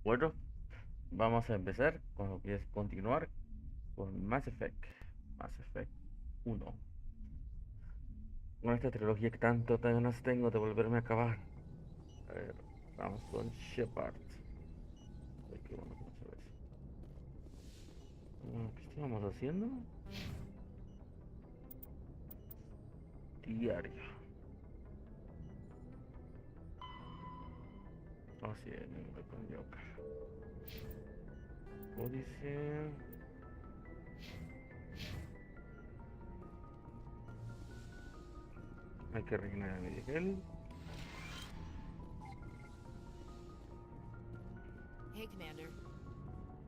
Bueno, vamos a empezar con lo que es continuar con Mass Effect. Mass Effect 1. Con esta trilogía que tanto ganas tengo de volverme a acabar. A ver, vamos con Shepard. Ay, qué bueno que no se ve eso. ¿Qué estábamos haciendo? Diario. Oh, sí, me con Joker. Códice. Hay que rellenar el Miguel. Hey, Commander.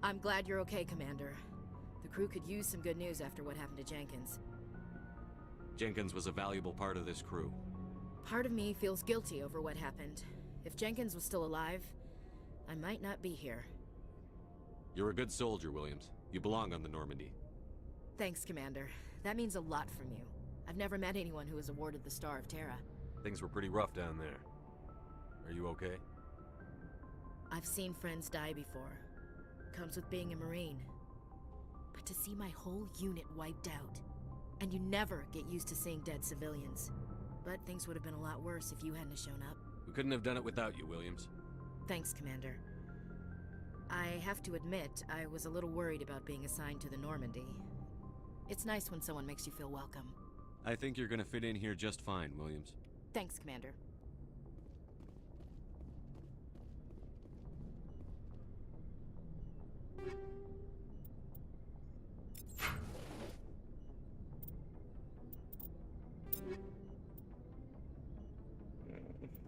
I'm glad you're okay, Commander. The crew could use some good news after what happened to Jenkins. Jenkins was a valuable part of this crew. Part of me feels guilty over what happened. If Jenkins was still alive, I might not be here. You're a good soldier, Williams. You belong on the Normandy. Thanks, Commander. That means a lot from you. I've never met anyone who was awarded the Star of Terra. Things were pretty rough down there. Are you okay? I've seen friends die before. Comes with being a Marine. But to see my whole unit wiped out, and you never get used to seeing dead civilians. But things would have been a lot worse if you hadn't shown up. We couldn't have done it without you, Williams. Thanks, Commander. I have to admit, I was a little worried about being assigned to the Normandy. It's nice when someone makes you feel welcome. I think you're gonna fit in here just fine, Williams. Thanks, Commander.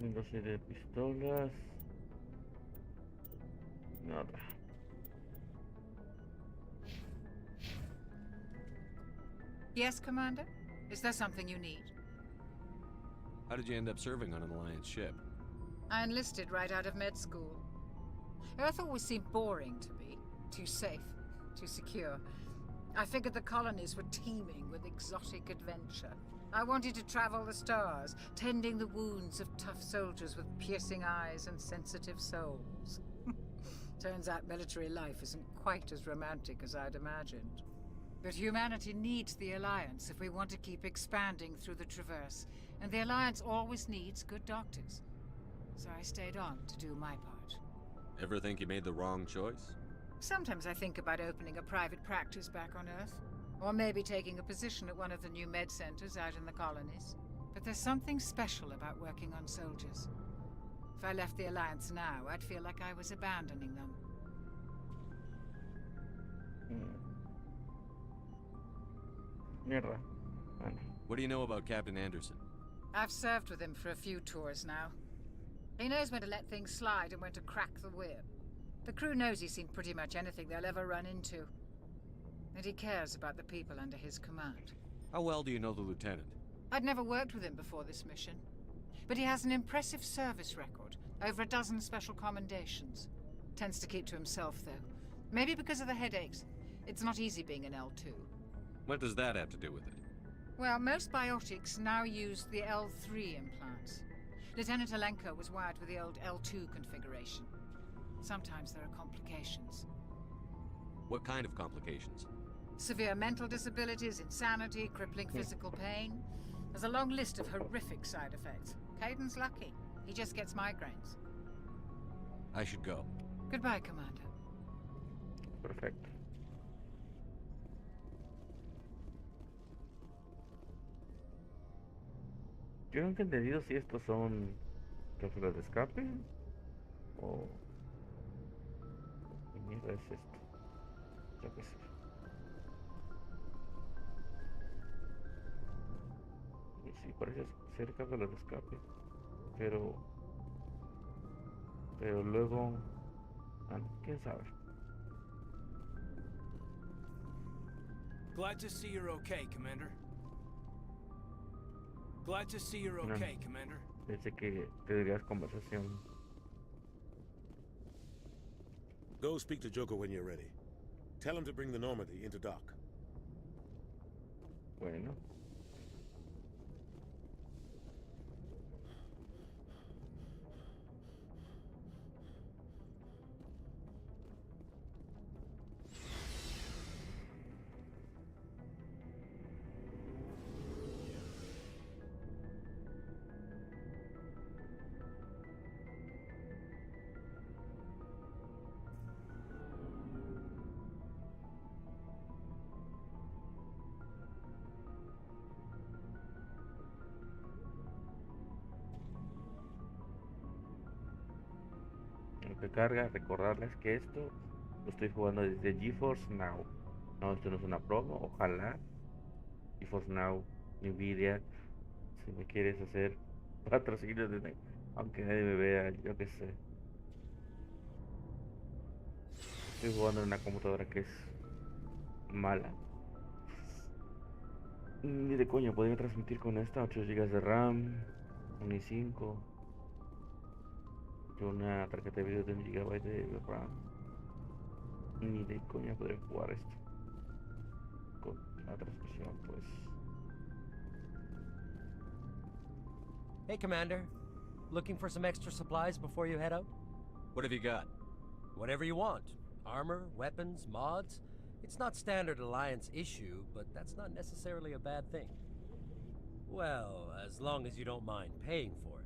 Un dossier de pistolas. Nada. Yes, Commander? Is there something you need? How did you end up serving on an Alliance ship? I enlisted right out of med school. Earth always seemed boring to me. Too safe, too secure. I figured the colonies were teeming with exotic adventure. I wanted to travel the stars, tending the wounds of tough soldiers with piercing eyes and sensitive souls. Turns out military life isn't quite as romantic as I'd imagined. But humanity needs the Alliance if we want to keep expanding through the Traverse, and the Alliance always needs good doctors. So I stayed on to do my part. Ever think you made the wrong choice? Sometimes I think about opening a private practice back on Earth, or maybe taking a position at one of the new med centers out in the colonies. But there's something special about working on soldiers. If I left the Alliance now, I'd feel like I was abandoning them. Mierda. Bueno. What do you know about Captain Anderson? I've served with him for a few tours now. He knows when to let things slide and when to crack the whip. The crew knows he's seen pretty much anything they'll ever run into. And he cares about the people under his command. How well do you know the lieutenant? I'd never worked with him before this mission. But he has an impressive service record, over a dozen special commendations. Tends to keep to himself, though. Maybe because of the headaches. It's not easy being an L2. What does that have to do with it? Well, most biotics now use the L3 implants. Lieutenant Alenko was wired with the old L2 configuration. Sometimes there are complications. What kind of complications? Severe mental disabilities, insanity, crippling physical pain. There's a long list of horrific side effects. Caden's lucky. He just gets migraines. I should go. Goodbye, Commander. Perfecto. Yo nunca he entendido si estos son cápsulas de escape o... ¿Qué mierda es esto? Ya que sé. Y sí, parece ser cápsulas de escape. Pero... Pero luego... Ah, no, quién sabe. Glad to see you're okay, Commander. Glad to see you're No, okay, Commander. pensé que tendrías conversación. Go speak to Joker when you're ready. Tell him to bring the Normandy into dock. Bueno. que carga. Recordarles que esto lo estoy jugando desde GeForce Now. No, esto no es una promo, ojalá. GeForce Now, Nvidia, si me quieres hacer patrocinio, aunque nadie me vea, yo qué sé. Estoy jugando en una computadora que es mala. Ni de coña, podría transmitir con esta 8 gigas de RAM, un i5, y una tarjeta de video de 1 GB de RAM. Ni de coña podría jugar esto con la transmisión, pues. Hey, Commander. Looking for some extra supplies before you head out? What have you got? Whatever you want. Armor, weapons, mods. It's not standard Alliance issue, but that's not necessarily a bad thing. Well, as long as you don't mind paying for it.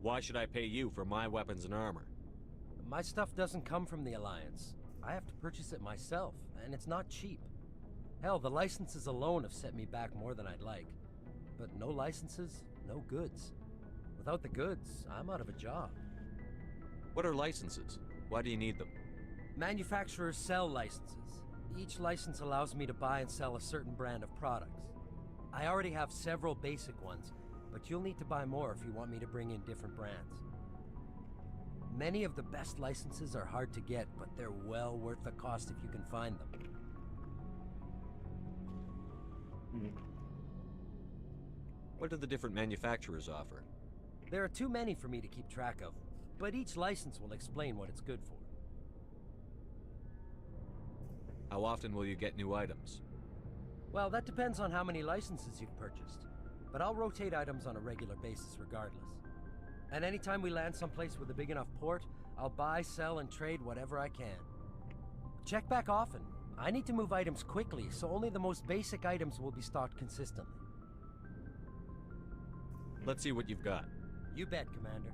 Why should I pay you for my weapons and armor? My stuff doesn't come from the Alliance. I have to purchase it myself, and it's not cheap. Hell, the licenses alone have set me back more than I'd like. But no licenses, no goods. Without the goods, I'm out of a job. What are licenses? Why do you need them? Manufacturers sell licenses. Each license allows me to buy and sell a certain brand of products. I already have several basic ones, but you'll need to buy more if you want me to bring in different brands. Many of the best licenses are hard to get, but they're well worth the cost if you can find them. What do the different manufacturers offer? There are too many for me to keep track of, but each license will explain what it's good for. How often will you get new items? Well, that depends on how many licenses you've purchased, but I'll rotate items on a regular basis regardless. And anytime we land someplace with a big enough port, I'll buy, sell, and trade whatever I can. Check back often. I need to move items quickly, so only the most basic items will be stocked consistently. Let's see what you've got. You bet, Commander.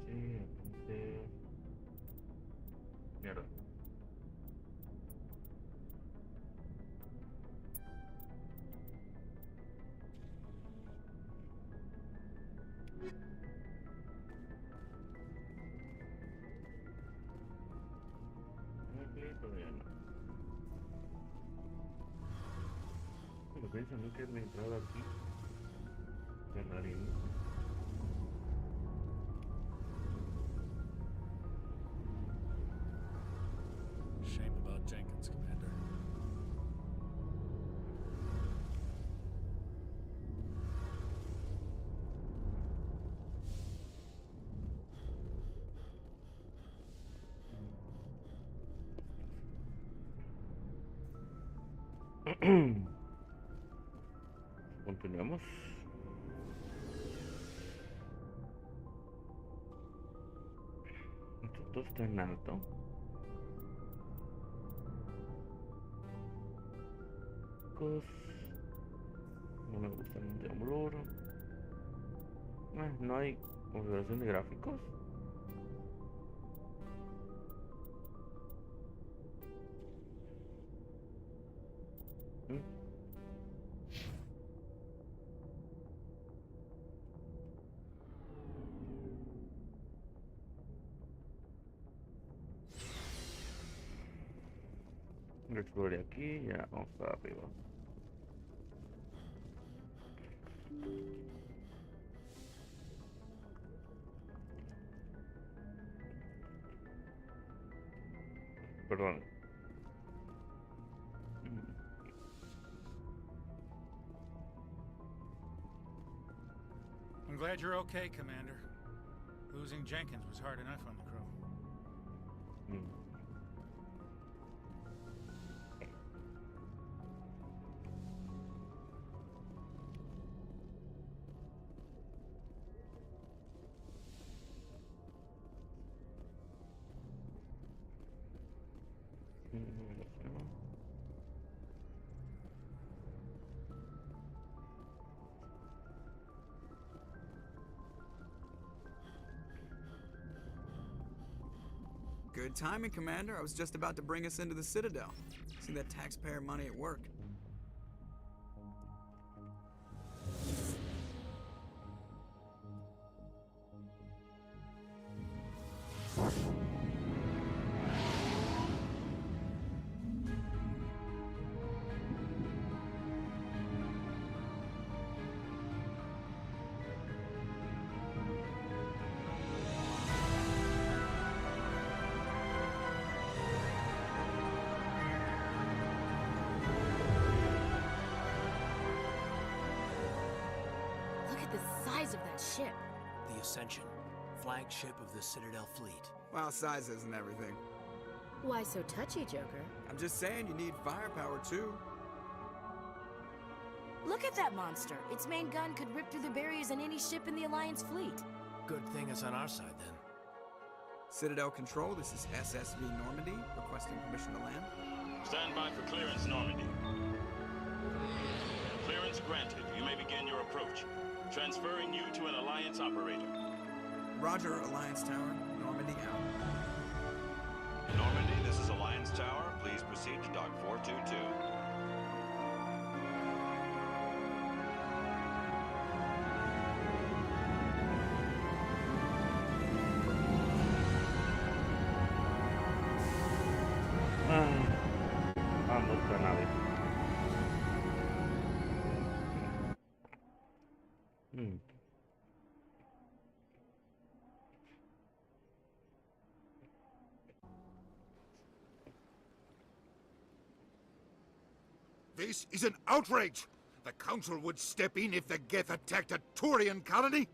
Sí, entonces... Mierda. Ok, todavía no. Pero piensa nunca he entrado aquí. Qué rarísimo. Shame about Jenkins, Commander. Continuamos. Esto está en alto. No me gusta el temblor. No hay configuración de gráficos. Lo exploré aquí, ya vamos para arriba. Perdón. I'm glad you're okay, Commander. Losing Jenkins was hard enough on the crew. Good timing, Commander. I was just about to bring us into the Citadel. See that taxpayer money at work. Look at the size of that ship. The Ascension, flagship of the Citadel fleet. Well, size isn't everything. Why so touchy, Joker? I'm just saying you need firepower, too. Look at that monster. Its main gun could rip through the barriers in any ship in the Alliance fleet. Good thing it's on our side, then. Citadel Control, this is SSV Normandy, requesting permission to land. Stand by for clearance, Normandy. Clearance granted. You may begin your approach. Transferring you to an Alliance operator. Roger, Alliance Tower. Normandy out. Normandy, this is Alliance Tower. Please proceed to Dock 422. Vamos, la nave. This is an outrage! The Council would step in if the Geth attacked a Turian colony?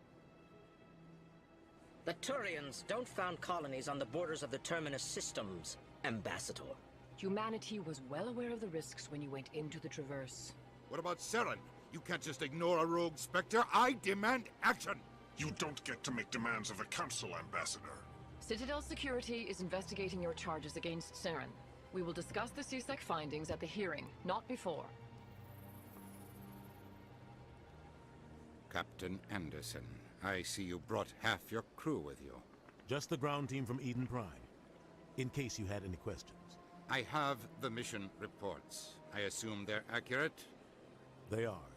The Turians don't found colonies on the borders of the Terminus systems, Ambassador. Humanity was well aware of the risks when you went into the Traverse. What about Saren? You can't just ignore a rogue Spectre. I demand action! You don't get to make demands of the Council, Ambassador. Citadel Security is investigating your charges against Saren. We will discuss the CSEC findings at the hearing, not before. Captain Anderson, I see you brought half your crew with you. Just the ground team from Eden Prime, in case you had any questions. I have the mission reports. I assume they're accurate? They are.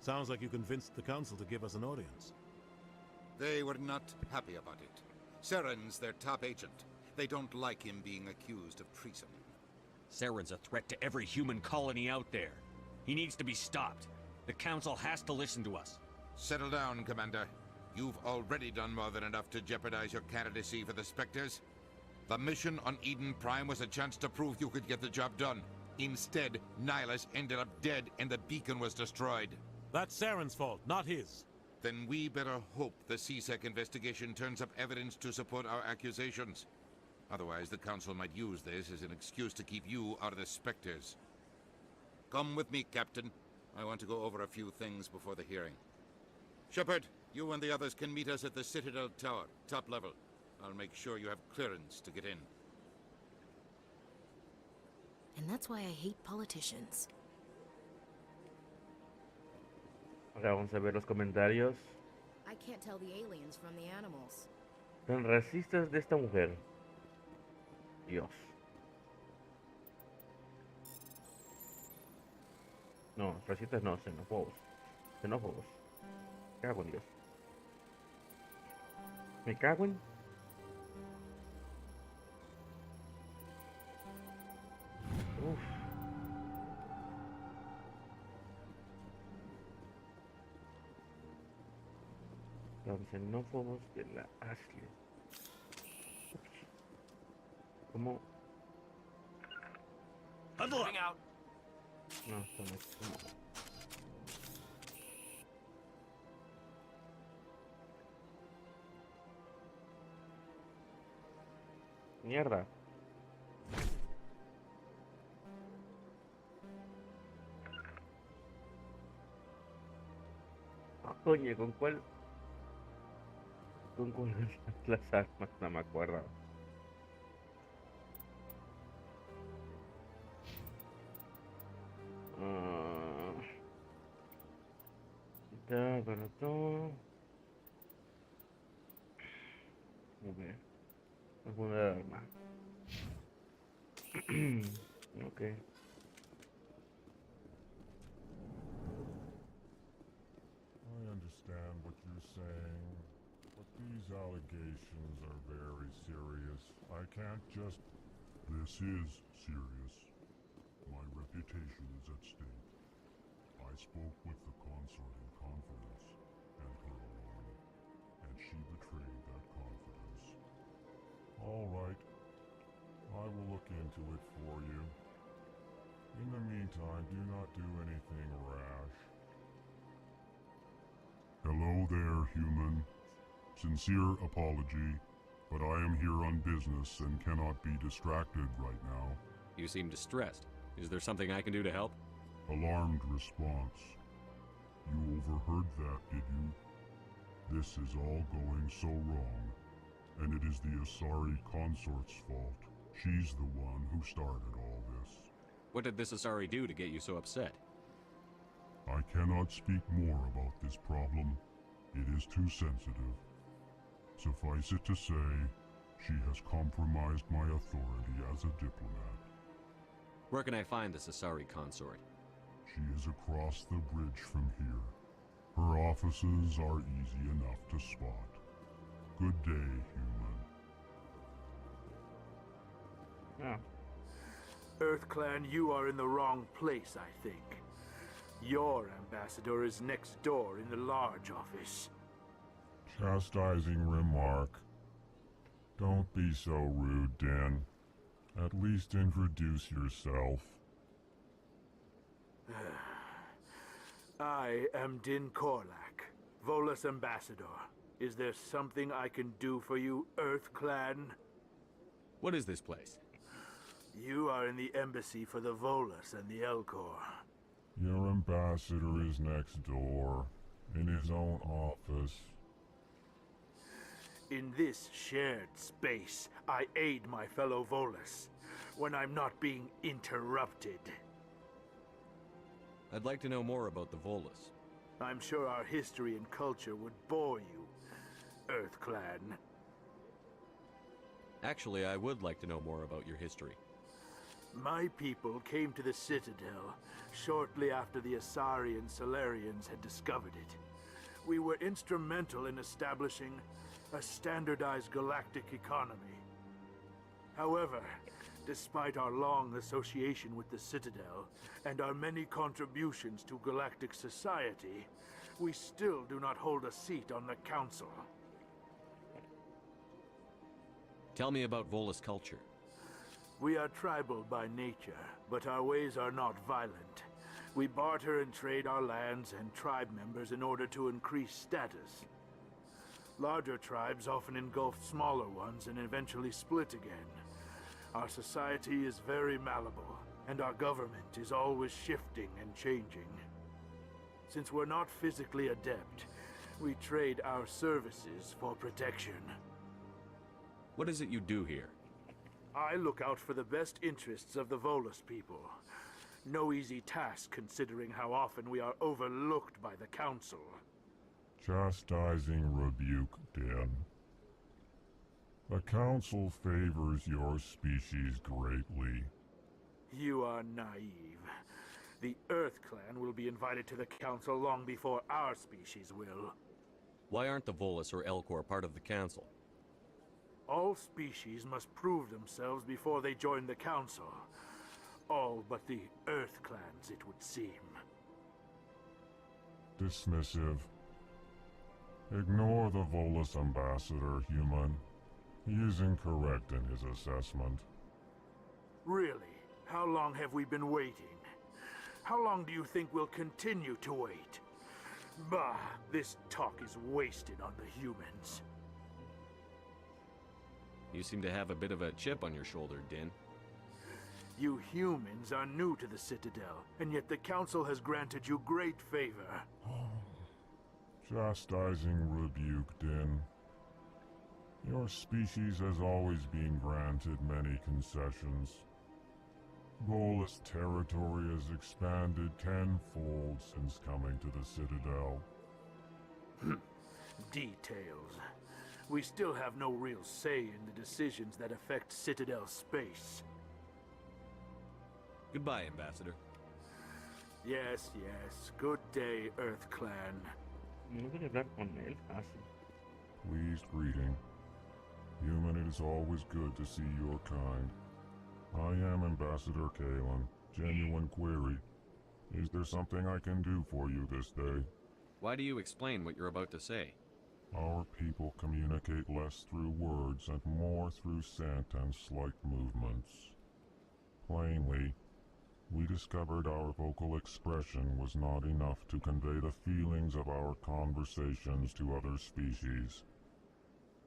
Sounds like you convinced the Council to give us an audience. They were not happy about it. Saren's their top agent. They don't like him being accused of treason. Saren's a threat to every human colony out there. He needs to be stopped. The Council has to listen to us. Settle down, Commander. You've already done more than enough to jeopardize your candidacy for the Spectres. The mission on Eden Prime was a chance to prove you could get the job done. Instead, Nihilus ended up dead and the beacon was destroyed. That's Saren's fault, not his. Then we better hope the CSEC investigation turns up evidence to support our accusations. Otherwise, the Council might use this as an excuse to keep you out of the Spectres. Come with me, Captain. I want to go over a few things before the hearing. Shepard, you and the others can meet us at the Citadel Tower, top level. I'll make sure you have clearance to get in. And that's why I hate politicians. Ahora vamos a ver los comentarios I can't tell the aliens from the animals. tan racistas de esta mujer. Dios. No, racistas no, xenófobos. Xenófobos. Me cago en Dios. Me cago en... Uf. Los xenófobos de la Ashley. ¿Cómo? Moving out. No, esto no es como... Mierda. Coño, ¿con cuál? ¿Con cuál las armas? No me acuerdo. Pero todo. A ver. Alguna arma. Okay. I understand what you're saying, but these allegations are very serious. I can't just... This is serious. My reputation is at stake. I spoke with the consort in confidence, and her alone, and she betrayed that confidence. All right. I will look into it for you. In the meantime, do not do anything rash. Hello there, human. Sincere apology, but I am here on business and cannot be distracted right now. You seem distressed. Is there something I can do to help? Alarmed response. You overheard that, did you? This is all going so wrong, and it is the Asari consort's fault. She's the one who started all this. What did this Asari do to get you so upset? I cannot speak more about this problem. It is too sensitive. Suffice it to say, she has compromised my authority as a diplomat. Where can I find this Asari consort? She is across the bridge from here. Her offices are easy enough to spot. Good day, human. Yeah. EarthClan, you are in the wrong place, I think. Your ambassador is next door in the large office. Chastising remark. Don't be so rude, Din. At least introduce yourself. I am Din Korlak, Volus ambassador. Is there something I can do for you, EarthClan? What is this place? You are in the embassy for the Volus and the Elcor. Your ambassador is next door, in his own office. In this shared space, I aid my fellow Volus when I'm not being interrupted. I'd like to know more about the Volus. I'm sure our history and culture would bore you, EarthClan. Actually, I would like to know more about your history. My people came to the Citadel shortly after the Asari and Solarians had discovered it. We were instrumental in establishing a standardized galactic economy. However, despite our long association with the Citadel and our many contributions to galactic society, we still do not hold a seat on the Council. Tell me about Volus culture. We are tribal by nature, but our ways are not violent. We barter and trade our lands and tribe members in order to increase status. Larger tribes often engulf smaller ones and eventually split again. Our society is very malleable, and our government is always shifting and changing. Since we're not physically adept, we trade our services for protection. What is it you do here? I look out for the best interests of the Volus people. No easy task considering how often we are overlooked by the Council. Chastising rebuke, Din. The Council favors your species greatly. You are naive. The EarthClan will be invited to the Council long before our species will. Why aren't the Volus or Elcor part of the Council? All species must prove themselves before they join the Council. All but the EarthClans, it would seem. Dismissive. Ignore the Volus ambassador, human. He is incorrect in his assessment. Really? How long have we been waiting? How long do you think we'll continue to wait? Bah, this talk is wasted on the humans. You seem to have a bit of a chip on your shoulder, Din. You humans are new to the Citadel, and yet the Council has granted you great favor. Chastising rebuke, Din. Your species has always been granted many concessions. Volus territory has expanded tenfold since coming to the Citadel. Details. we still have no real say in the decisions that affect Citadel space. Goodbye, Ambassador. Yes, yes. Good day, Earth Clan. No quería hablar con él. Ah, sí. Pleased greeting. Human, it is always good to see your kind. I am Ambassador Kalen. Genuine query. Is there something I can do for you this day? Why do you explain what you're about to say? Our people communicate less through words and more through scent and slight movements. Plainly, we discovered our vocal expression was not enough to convey the feelings of our conversations to other species.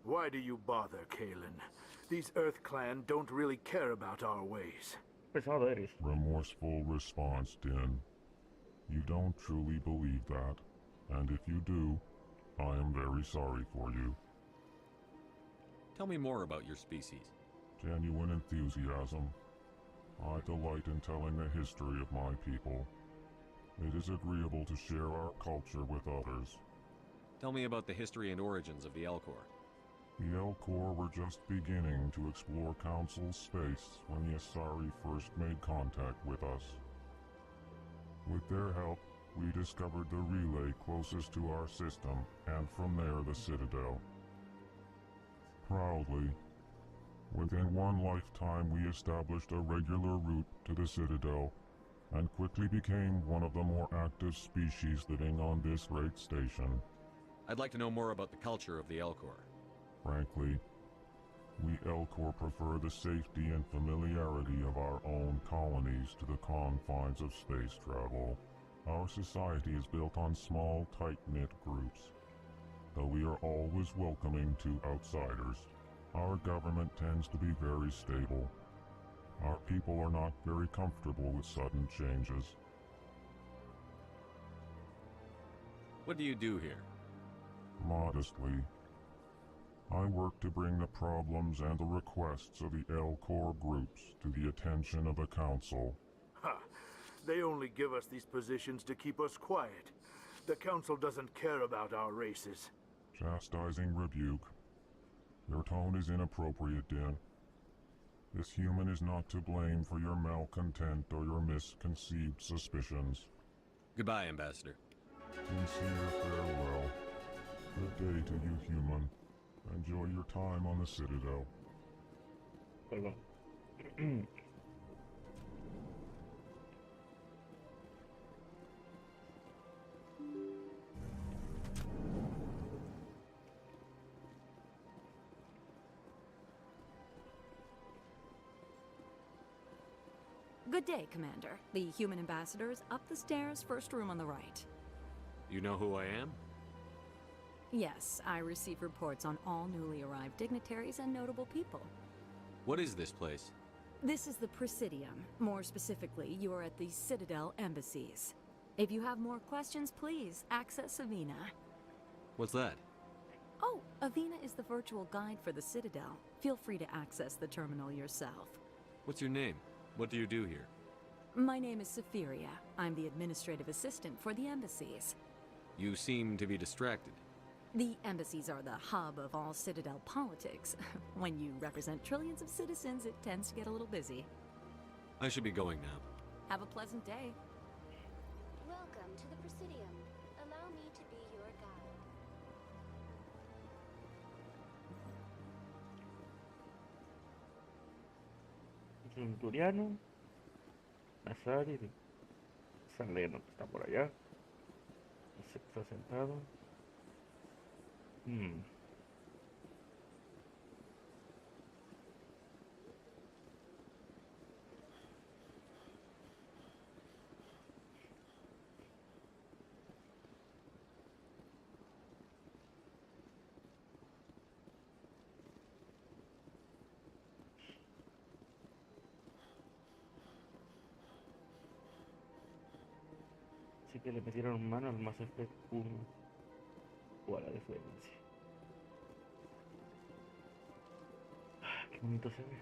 Why do you bother, Kalen? These Earth Clan don't really care about our ways. Pesado eres. Remorseful response, Din. You don't truly believe that, and if you do, I am very sorry for you. Tell me more about your species. Genuine enthusiasm. I delight in telling the history of my people. It is agreeable to share our culture with others. Tell me about the history and origins of the Elcor. The Elcor were just beginning to explore Council space when the Asari first made contact with us. With their help, we discovered the relay closest to our system, and from there the Citadel. Proudly, within one lifetime we established a regular route to the Citadel, and quickly became one of the more active species living on this great station. I'd like to know more about the culture of the Elcor. Frankly, we Elcor prefer the safety and familiarity of our own colonies to the confines of space travel. Our society is built on small, tight-knit groups. Though we are always welcoming to outsiders, our government tends to be very stable. Our people are not very comfortable with sudden changes. What do you do here? Modestly, I work to bring the problems and the requests of the Elcor groups to the attention of the Council. Ha! They only give us these positions to keep us quiet. The Council doesn't care about our races. Chastising rebuke. Your tone is inappropriate, Din. This human is not to blame for your malcontent or your misconceived suspicions. Goodbye, Ambassador. Sincere farewell. Good day to you, human. Enjoy your time on the Citadel. Perdón. Good day, Commander. The human ambassador is up the stairs, first room on the right. You know who I am? Yes, I receive reports on all newly arrived dignitaries and notable people. What is this place? This is the Presidium. More specifically, you are at the Citadel embassies. If you have more questions, please access Avina. What's that? Oh, Avina is the virtual guide for the Citadel. Feel free to access the terminal yourself. What's your name? What do you do here? My name is Safiria. I'm the administrative assistant for the embassies. You seem to be distracted. The embassies are the hub of all Citadel politics. When you represent trillions of citizens, it tends to get a little busy. I should be going now. Have a pleasant day. Welcome to the Presidium. Allow me to be your guide. Centuriano, Asari, Saleno que está por allá. Ese que está sentado. Así que le metieron mano al Mass Effect 1 o a la diferencia. Qué bonito se ve.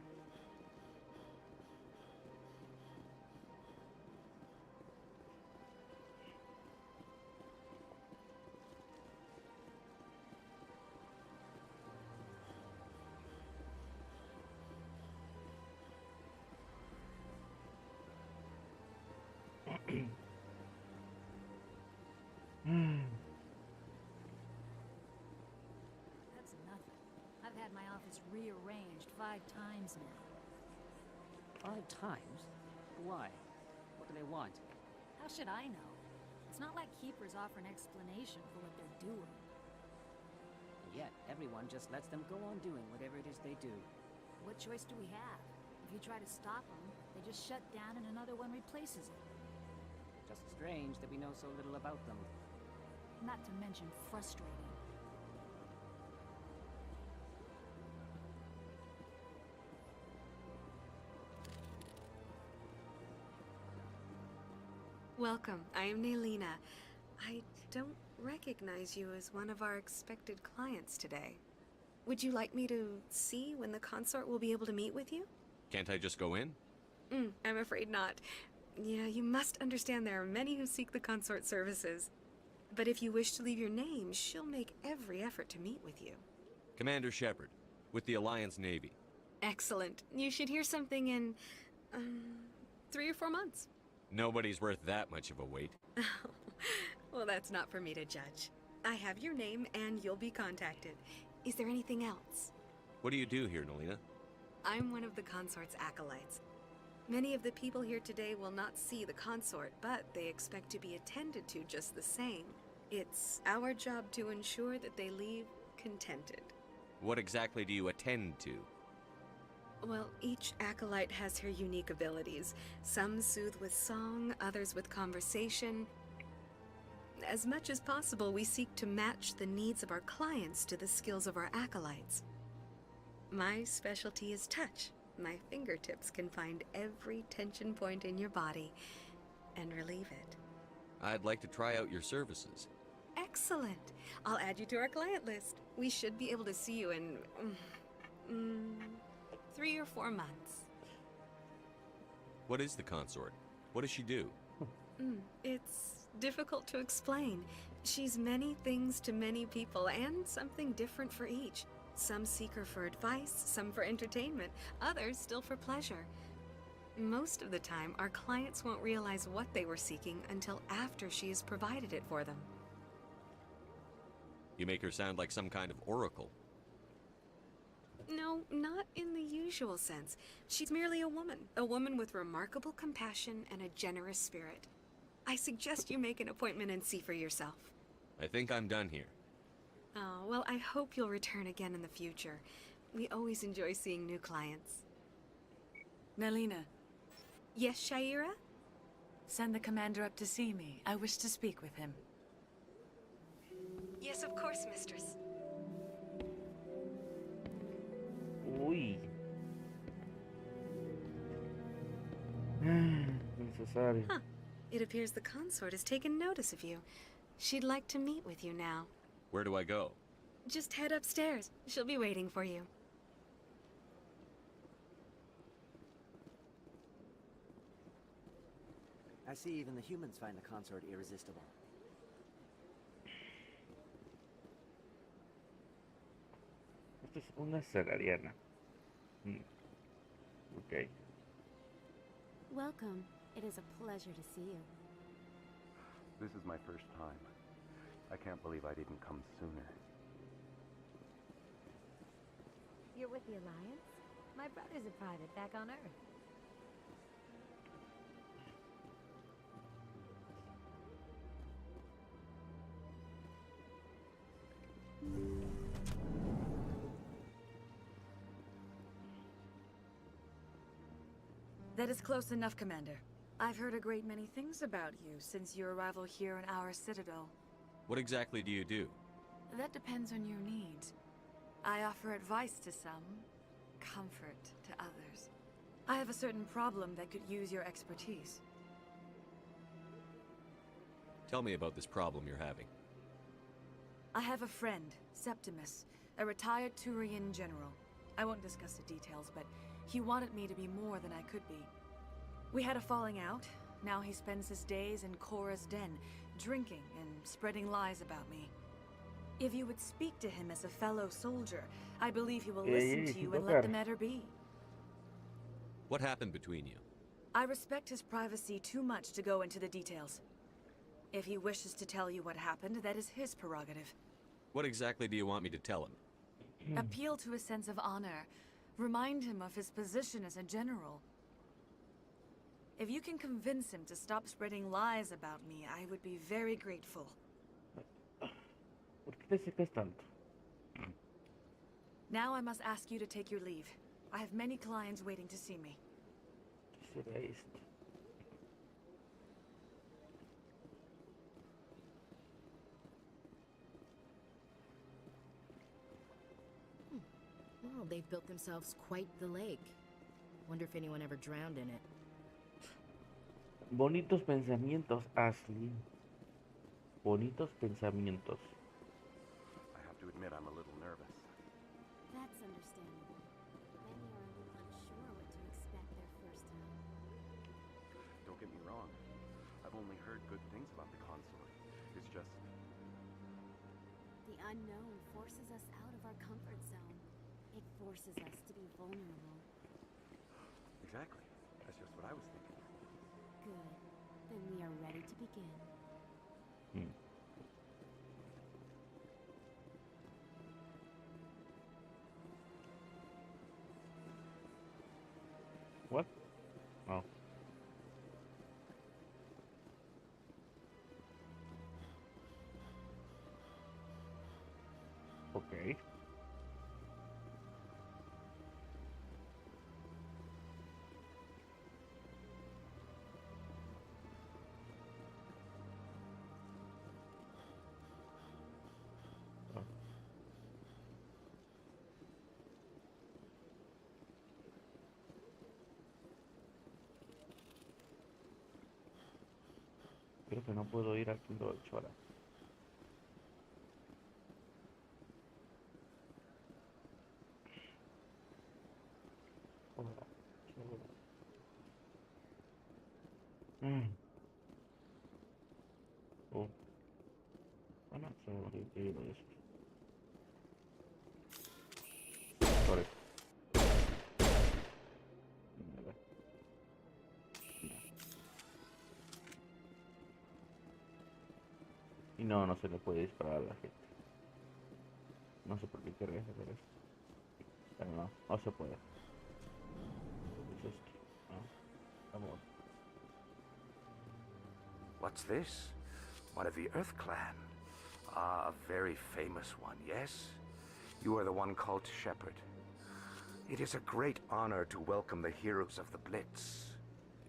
was rearranged 5 times now. 5 times? Why? What do they want? How should I know? It's not like Keepers offer an explanation for what they're doing. And yet, everyone just lets them go on doing whatever it is they do. What choice do we have? If you try to stop them, they just shut down and another one replaces it. Just strange that we know so little about them. Not to mention frustrating. Welcome. I am Naylina. I don't recognize you as one of our expected clients today. Would you like me to see when the consort will be able to meet with you? Can't I just go in? I'm afraid not. Yeah, you must understand there are many who seek the consort services. But if you wish to leave your name, she'll make every effort to meet with you. Commander Shepard, with the Alliance Navy. Excellent. You should hear something in, 3 or 4 months. Nobody's worth that much of a wait. Well, that's not for me to judge. I have your name and you'll be contacted. Is there anything else? What do you do here, Nolina? I'm one of the consort's acolytes. Many of the people here today will not see the consort, but they expect to be attended to just the same. It's our job to ensure that they leave contented. What exactly do you attend to? Well, each acolyte has her unique abilities. Some soothe with song, others with conversation. As much as possible, we seek to match the needs of our clients to the skills of our acolytes. My specialty is touch. My fingertips can find every tension point in your body and relieve it. I'd like to try out your services. Excellent. I'll add you to our client list. We should be able to see you in 3 or 4 months. What is the consort? What does she do? It's difficult to explain. She's many things to many people and something different for each. Some seek her for advice, some for entertainment, others still for pleasure. Most of the time, our clients won't realize what they were seeking until after she has provided it for them. You make her sound like some kind of oracle. No, not in the usual sense. She's merely a woman with remarkable compassion and a generous spirit. I suggest you make an appointment and see for yourself. I think I'm done here. Oh, well, I hope you'll return again in the future. We always enjoy seeing new clients. Naylina. Yes, Shaira? Send the commander up to see me. I wish to speak with him. Yes, of course, mistress. Uy. Necesario. Huh. It appears the consort has taken notice of you. She'd like to meet with you now. Where do I go? Just head upstairs. She'll be waiting for you. I see even the humans find the consort irresistible. Esto es una sagariana. Okay. Welcome. It is a pleasure to see you. This is my first time. I can't believe I didn't come sooner. You're with the Alliance? My brother's a private back on Earth. That is close enough, Commander. I've heard a great many things about you since your arrival here in our citadel. What exactly do you do? That depends on your needs. I offer advice to some, comfort to others. I have a certain problem that could use your expertise. Tell me about this problem you're having. I have a friend, Septimus, a retired Turian general. I won't discuss the details, but he wanted me to be more than I could be. We had a falling out. Now he spends his days in Korra's den, drinking and spreading lies about me. If you would speak to him as a fellow soldier, I believe he will listen to you and let the matter be. What happened between you? I respect his privacy too much to go into the details. If he wishes to tell you what happened, that is his prerogative. What exactly do you want me to tell him? Appeal to his sense of honor. Remind him of his position as a general. If you can convince him to stop spreading lies about me, I would be very grateful. ¿Por qué te secas tanto? Now I must ask you to take your leave. I have many clients waiting to see me. ¿Qué será esto? Well, they've built themselves quite the lake. Wonder if anyone ever drowned in it. Bonitos pensamientos, Ashley. Bonitos pensamientos. I have to admit I'm a little nervous. That's understandable. Many are a little unsure what to expect their first time. Don't get me wrong. I've only heard good things about the consort. It's just... The unknown forces us out of our comfort zone. It forces us to be vulnerable. Exactly. That's just what I was thinking. Good. Then we are ready to begin. What? Oh. Okay. Creo que no puedo ir al punto 8 ahora. Oh. I'm not sure what to do with this. Sorry. Y no, no se le puede disparar a la gente. No sé por qué querés hacer eso. Pero no, no se puede. Es esto. No. Vamos. What's this? One of the Earth Clan. Ah, a very famous one, yes? You are the one called Shepherd. It is a great honor to welcome the heroes of the Blitz.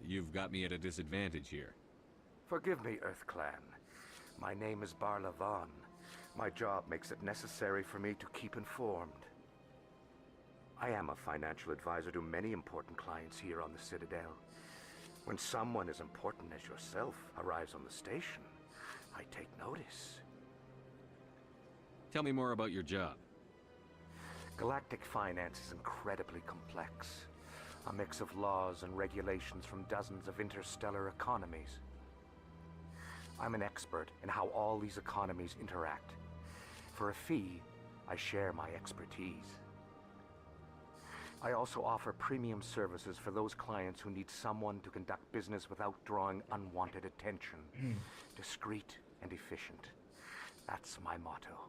You've got me at a disadvantage here. Forgive me, Earth Clan. My name is Barla Vaughn. My job makes it necessary for me to keep informed. I am a financial advisor to many important clients here on the Citadel. When someone as important as yourself arrives on the station, I take notice. Tell me more about your job. Galactic finance is incredibly complex. A mix of laws and regulations from dozens of interstellar economies. I'm an expert in how all these economies interact. For a fee, I share my expertise. I also offer premium services for those clients who need someone to conduct business without drawing unwanted attention. Discreet and efficient. That's my motto.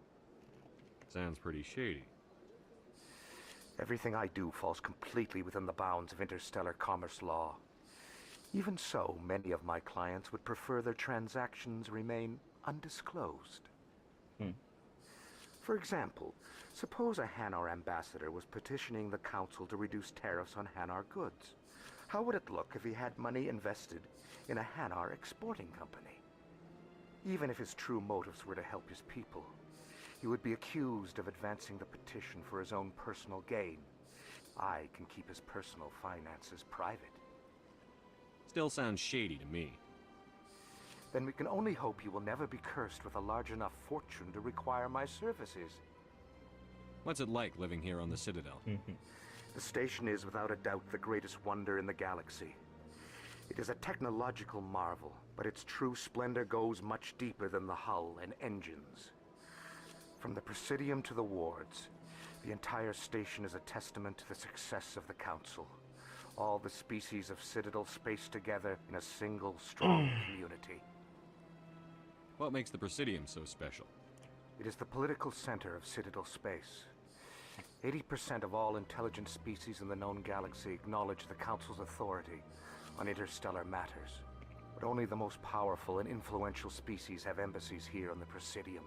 Sounds pretty shady. Everything I do falls completely within the bounds of interstellar commerce law. Even so, many of my clients would prefer their transactions remain undisclosed. For example, suppose a Hanar ambassador was petitioning the council to reduce tariffs on Hanar goods. How would it look if he had money invested in a Hanar exporting company? Even if his true motives were to help his people, he would be accused of advancing the petition for his own personal gain. I can keep his personal finances private. Still sounds shady to me. Then we can only hope you will never be cursed with a large enough fortune to require my services. What's it like living here on the Citadel? The station is without a doubt the greatest wonder in the galaxy. It is a technological marvel, but its true splendor goes much deeper than the hull and engines. From the Presidium to the wards, the entire station is a testament to the success of the Council. All the species of Citadel spaced together in a single strong community. What makes the Presidium so special? It is the political center of Citadel space. 80% of all intelligent species in the known galaxy acknowledge the Council's authority on interstellar matters. But only the most powerful and influential species have embassies here on the Presidium.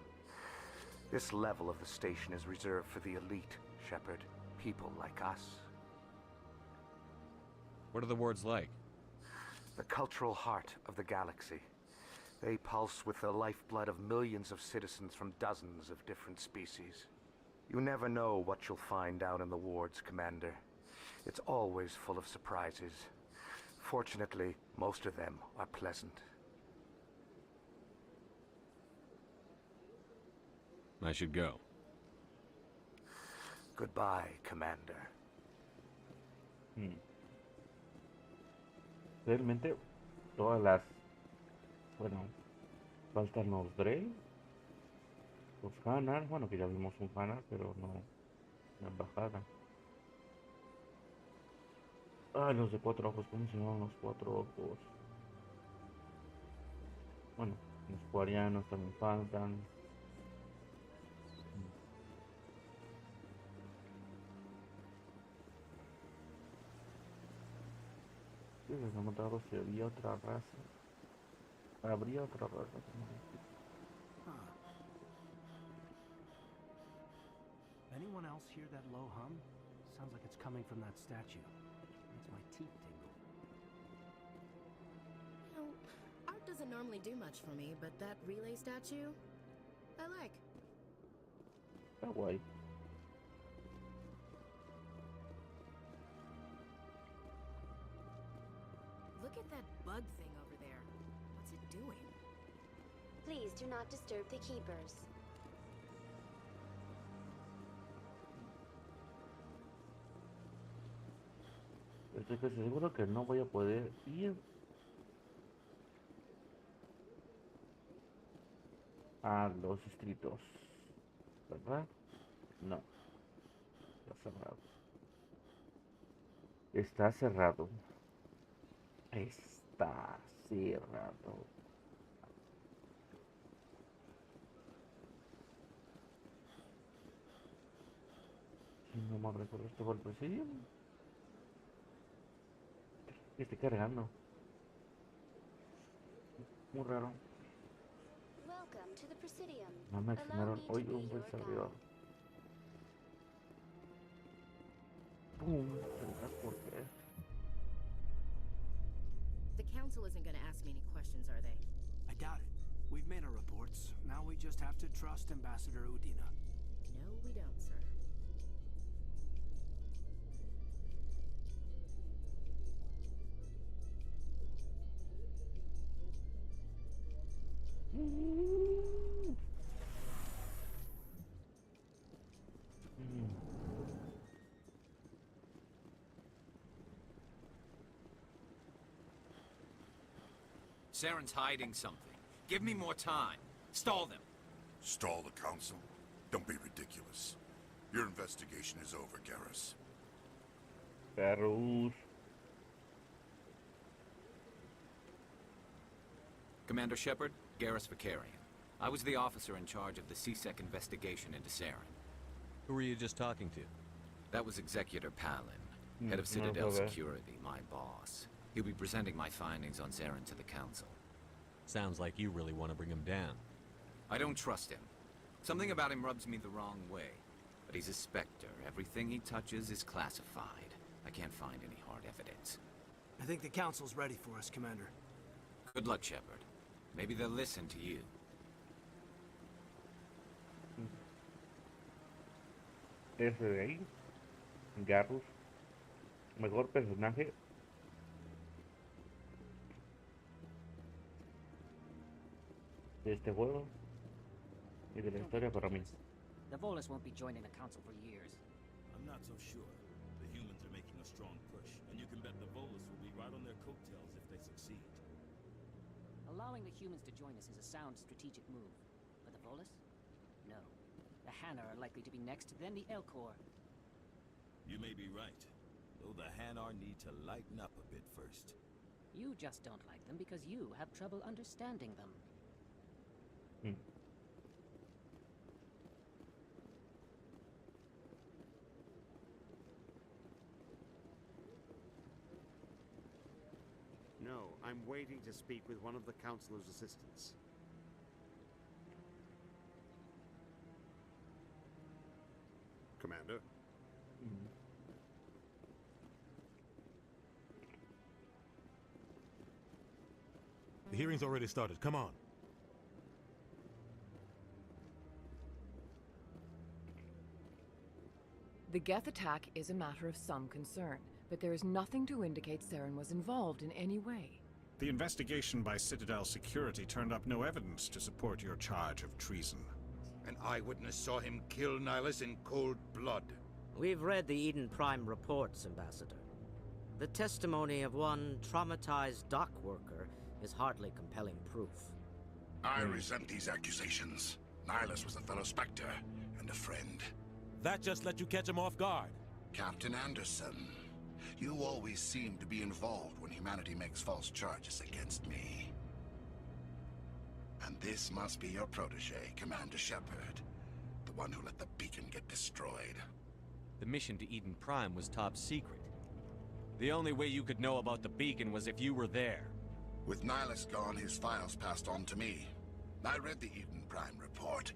This level of the station is reserved for the elite, Shepard. People like us. What are the wards like? The cultural heart of the galaxy. They pulse with the lifeblood of millions of citizens from dozens of different species. You never know what you'll find out in the wards, Commander. It's always full of surprises. Fortunately, most of them are pleasant. I should go. Goodbye, Commander. Realmente todas las... Bueno, faltan los Drey, los Hanar, bueno que ya vimos un Hanar, pero no la embajada. Ah, los de 4 ojos, ¿cómo se llaman los 4 ojos? Bueno, los Quarianos también faltan. Sí, les he notado si había otra raza. Habría otra raza. Anyone else hear that low hum? Sounds like it's coming from that statue. Makes my teeth tingle. You know, art doesn't normally do much for me, but that relay statue, I like. Está guay. Look at that bug thing over there. What's it doing? Please do not disturb the keepers. Estoy casi seguro que no voy a poder ir a los distritos, ¿verdad? No, está cerrado. Está cerrado. Está cerrado. Si no me recuerdo, esto fue el presidio. Estoy cargando. Muy raro. Welcome to the Presidium. No me Allow asignaron me to hoy be un buen your servidor. guide. Pum, ¿por qué? The council isn't gonna ask me any questions, are they? I doubt it. We've made our reports. Now we just have to trust Ambassador Udina. No, we don't, sir. Saren's hiding something. Give me more time. Stall them. Stall the council? Don't be ridiculous. Your investigation is over, Garrus. Perros. Commander Shepard, Garrus Vicarian. I was the officer in charge of the CSEC investigation into Saren. Who were you just talking to? That was Executor Palin, head of Citadel Security, my boss. He'll be presenting my findings on Saren to the Council. Sounds like you really want to bring him down. I don't trust him. Something about him rubs me the wrong way. But he's a Spectre. Everything he touches is classified. I can't find any hard evidence. I think the Council's ready for us, Commander. Good luck, Shepard. Maybe they'll listen to you. Ese de ahí, Garrus, mejor personaje. De este juego y de la historia para mí. The Volus won't be joining the Council for years. I'm not so sure. The humans are making a strong push, and you can bet the Volus will be right on their coattails if they succeed. Allowing the humans to join us is a sound strategic move. But the Volus? No. The Hanar are likely to be next, then the Elcor. You may be right, though the Hanar need to lighten up a bit first. You just don't like them because you have trouble understanding them. waiting to speak with one of the Councilor's assistants. Commander? The hearing's already started. Come on. The Geth attack is a matter of some concern, but there is nothing to indicate Saren was involved in any way. The investigation by Citadel Security turned up no evidence to support your charge of treason. An eyewitness saw him kill Nihilus in cold blood. We've read the Eden Prime reports, Ambassador. The testimony of one traumatized dock worker is hardly compelling proof. I resent these accusations. Nihilus was a fellow Spectre and a friend. That just let you catch him off guard. Captain Anderson, you always seem to be involved when humanity makes false charges against me. And this must be your protege, Commander Shepard, the one who let the beacon get destroyed. The mission to Eden Prime was top secret. The only way you could know about the beacon was if you were there. With Nihilus gone, his files passed on to me. I read the Eden Prime report.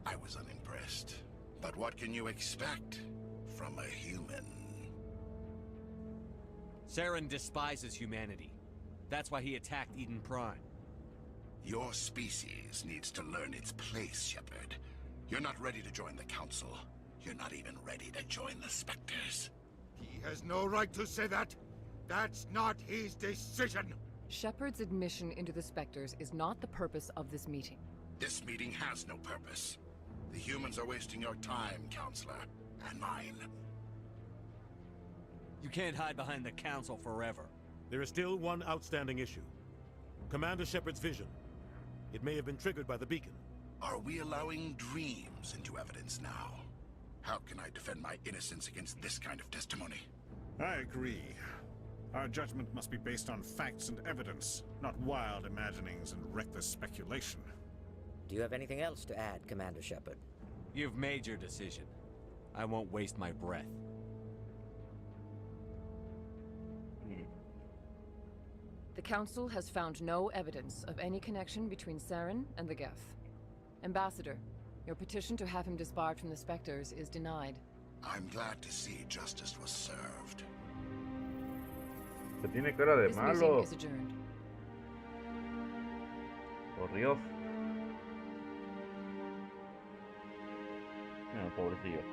I was unimpressed. But what can you expect from a human? Saren despises humanity. That's why he attacked Eden Prime. Your species needs to learn its place, Shepard. You're not ready to join the Council. You're not even ready to join the Spectres. He has no right to say that. That's not his decision. Shepard's admission into the Spectres is not the purpose of this meeting. This meeting has no purpose. The humans are wasting your time, Counselor, and mine. You can't hide behind the Council forever. There is still one outstanding issue. Commander Shepard's vision. It may have been triggered by the beacon. Are we allowing dreams into evidence now? How can I defend my innocence against this kind of testimony? I agree. Our judgment must be based on facts and evidence, not wild imaginings and reckless speculation. Do you have anything else to add, Commander Shepard? You've made your decision. I won't waste my breath. The Council has found no evidence of any connection between Saren and the Geth. Ambassador, your petition to have him disbarred from the Spectres is denied. I'm glad to see justice was served. Se tiene cara de This malo. meeting is adjourned. Por Dios. No, pobrecillo.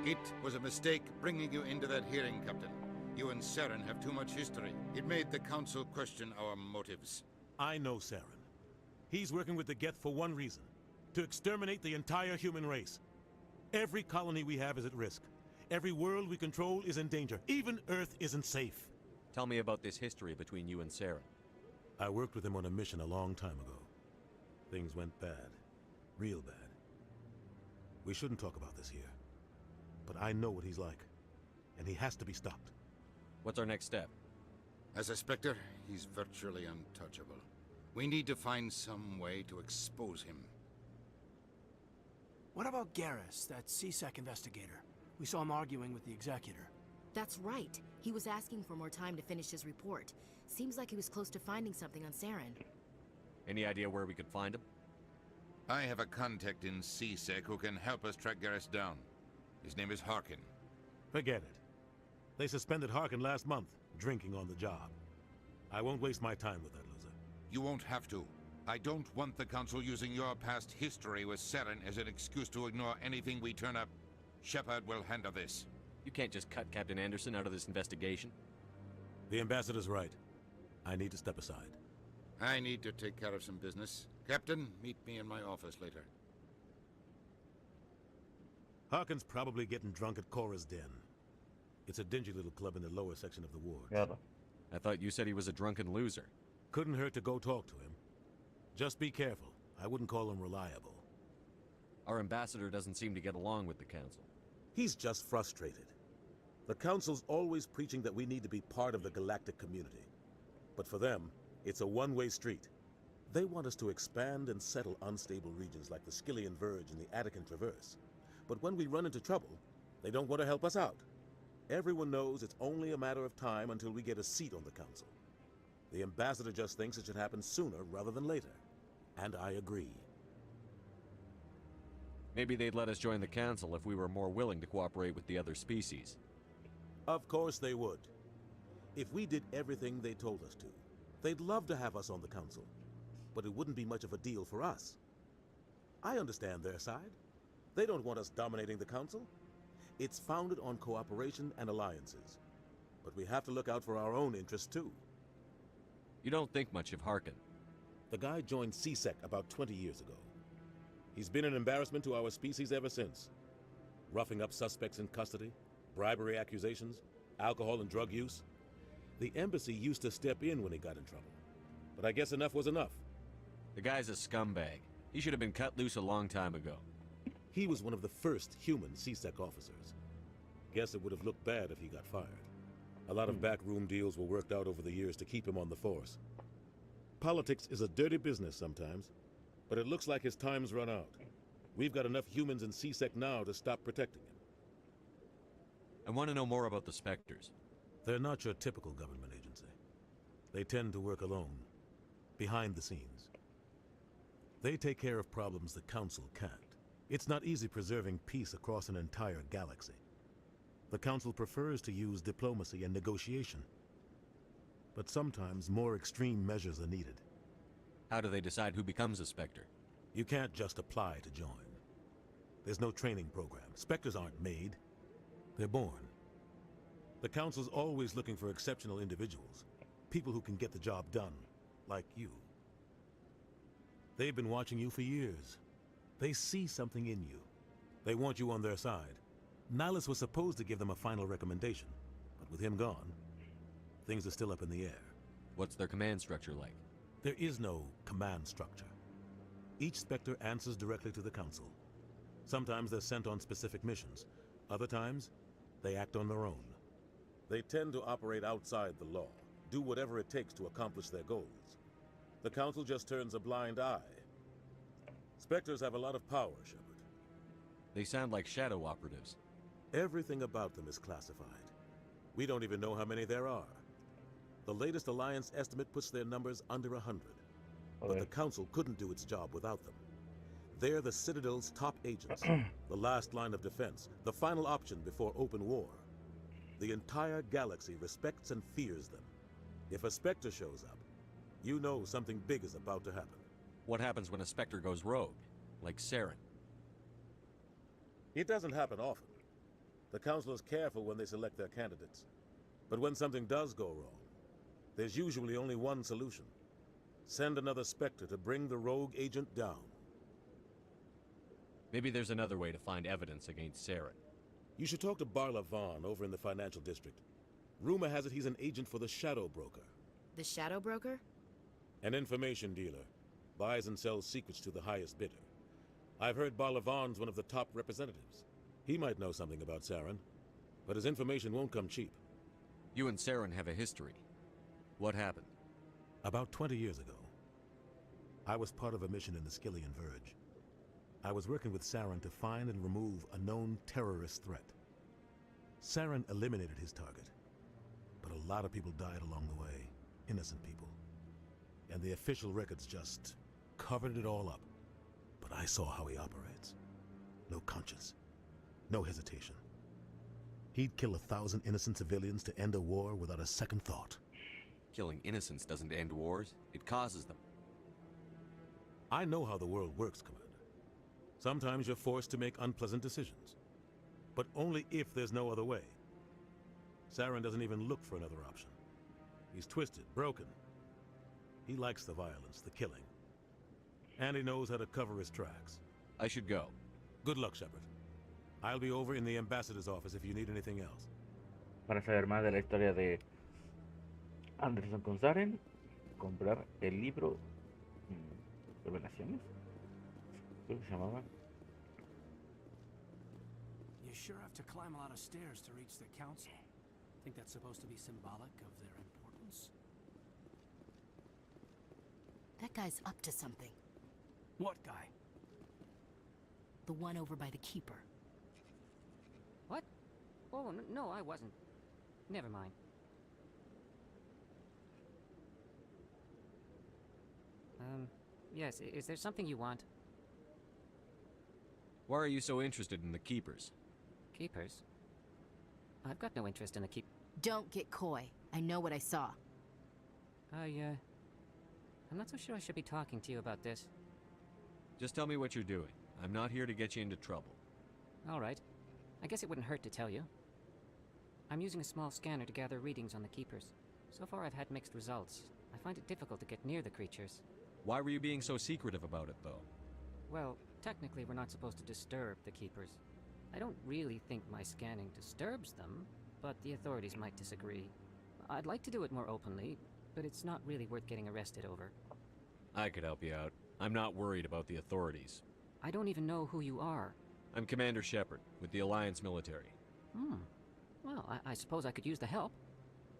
It was a mistake bringing you into that hearing, Captain. You and Saren have too much history. It made the Council question our motives. I know Saren. He's working with the Geth for one reason. To exterminate the entire human race. Every colony we have is at risk. Every world we control is in danger. Even Earth isn't safe. Tell me about this history between you and Saren. I worked with him on a mission a long time ago. Things went bad. Real bad. We shouldn't talk about this here. But I know what he's like. And he has to be stopped. What's our next step? As a Spectre, he's virtually untouchable. We need to find some way to expose him. What about Garrus, that CSEC investigator? We saw him arguing with the Executor. That's right. He was asking for more time to finish his report. Seems like he was close to finding something on Saren. Any idea where we could find him? I have a contact in CSEC who can help us track Garrus down. His name is Harkin. Forget it. They suspended Harkin last month, drinking on the job. I won't waste my time with that loser. You won't have to. I don't want the Council using your past history with Saren as an excuse to ignore anything we turn up. Shepard will handle this. You can't just cut Captain Anderson out of this investigation. The Ambassador's right. I need to step aside. I need to take care of some business. Captain, meet me in my office later. Harkin's probably getting drunk at Cora's Den. It's a dingy little club in the lower section of the ward. Yeah. I thought you said he was a drunken loser. Couldn't hurt to go talk to him. Just be careful. I wouldn't call him reliable. Our ambassador doesn't seem to get along with the Council. He's just frustrated. The Council's always preaching that we need to be part of the galactic community. But for them, it's a one-way street. They want us to expand and settle unstable regions like the Skillian Verge and the Attican Traverse. But when we run into trouble, they don't want to help us out. Everyone knows it's only a matter of time until we get a seat on the council. The ambassador just thinks it should happen sooner rather than later. And I agree. Maybe they'd let us join the council if we were more willing to cooperate with the other species. Of course they would. If we did everything they told us to, they'd love to have us on the council. But it wouldn't be much of a deal for us. I understand their side. They don't want us dominating the council. It's founded on cooperation and alliances. But we have to look out for our own interests too. You don't think much of Harkin. The guy joined CSEC about 20 years ago. He's been an embarrassment to our species ever since. Roughing up suspects in custody, bribery accusations, alcohol and drug use. The embassy used to step in when he got in trouble. But I guess enough was enough. The guy's a scumbag. He should have been cut loose a long time ago. He was one of the first human CSEC officers. Guess it would have looked bad if he got fired. A lot of backroom deals were worked out over the years to keep him on the force. Politics is a dirty business sometimes, but it looks like his time's run out. We've got enough humans in CSEC now to stop protecting him. I want to know more about the Spectres. They're not your typical government agency. They tend to work alone, behind the scenes. They take care of problems the Council can't. It's not easy preserving peace across an entire galaxy. The Council prefers to use diplomacy and negotiation. But sometimes more extreme measures are needed. How do they decide who becomes a Spectre? You can't just apply to join. There's no training program. Spectres aren't made. They're born. The Council's always looking for exceptional individuals. People who can get the job done, like you. They've been watching you for years. They see something in you. They want you on their side. Nihilus was supposed to give them a final recommendation, but with him gone, things are still up in the air. What's their command structure like? There is no command structure. Each Spectre answers directly to the Council. Sometimes they're sent on specific missions. Other times, they act on their own. They tend to operate outside the law, do whatever it takes to accomplish their goals. The Council just turns a blind eye. Spectres have a lot of power, Shepard. They sound like shadow operatives. Everything about them is classified. We don't even know how many there are. The latest Alliance estimate puts their numbers under 100. But the Council couldn't do its job without them. They're the Citadel's top agents, the last line of defense, the final option before open war. The entire galaxy respects and fears them. If a Spectre shows up, you know something big is about to happen. What happens when a Spectre goes rogue, like Saren? It doesn't happen often. The Council is careful when they select their candidates. But when something does go wrong, there's usually only one solution. Send another Spectre to bring the rogue agent down. Maybe there's another way to find evidence against Saren. You should talk to Barla Vaughn over in the financial district. Rumor has it he's an agent for the Shadow Broker. The Shadow Broker? An information dealer. Buys and sells secrets to the highest bidder. I've heard Barla Vaughn's one of the top representatives. He might know something about Saren, but his information won't come cheap. You and Saren have a history. What happened? About 20 years ago, I was part of a mission in the Skillian Verge. I was working with Saren to find and remove a known terrorist threat. Saren eliminated his target, but a lot of people died along the way, innocent people. And the official records just covered it all up. But I saw how he operates. No conscience, no hesitation. He'd kill 1,000 innocent civilians to end a war without a second thought. Killing innocents doesn't end wars, it causes them. I know how the world works, Commander. Sometimes you're forced to make unpleasant decisions. But only if there's no other way. Saren doesn't even look for another option. He's twisted, broken. He likes the violence, the killing. And he knows how to cover his tracks. I should go. Good luck, Shepard. I'll be over in the ambassador's office if you need anything else. Para saber más de la historia de Anderson con Saren, comprar el libro Revelaciones, creo que se llamaba. You sure have to climb a lot of stairs to reach the council. Think that's supposed to be symbolic of their importance? That guy's up to something. What guy? The one over by the Keeper. What? Oh, no, I wasn't. Never mind. Yes, is there something you want? Why are you so interested in the Keepers? Keepers? I've got no interest in the Don't get coy. I know what I saw. I'm not so sure I should be talking to you about this. Just tell me what you're doing. I'm not here to get you into trouble. All right. I guess it wouldn't hurt to tell you. I'm using a small scanner to gather readings on the Keepers. So far I've had mixed results. I find it difficult to get near the creatures. Why were you being so secretive about it, though? Well, technically we're not supposed to disturb the Keepers. I don't really think my scanning disturbs them, but the authorities might disagree. I'd like to do it more openly, but it's not really worth getting arrested over. I could help you out. I'm not worried about the authorities. I don't even know who you are. I'm Commander Shepard, with the Alliance military. Well, I suppose I could use the help.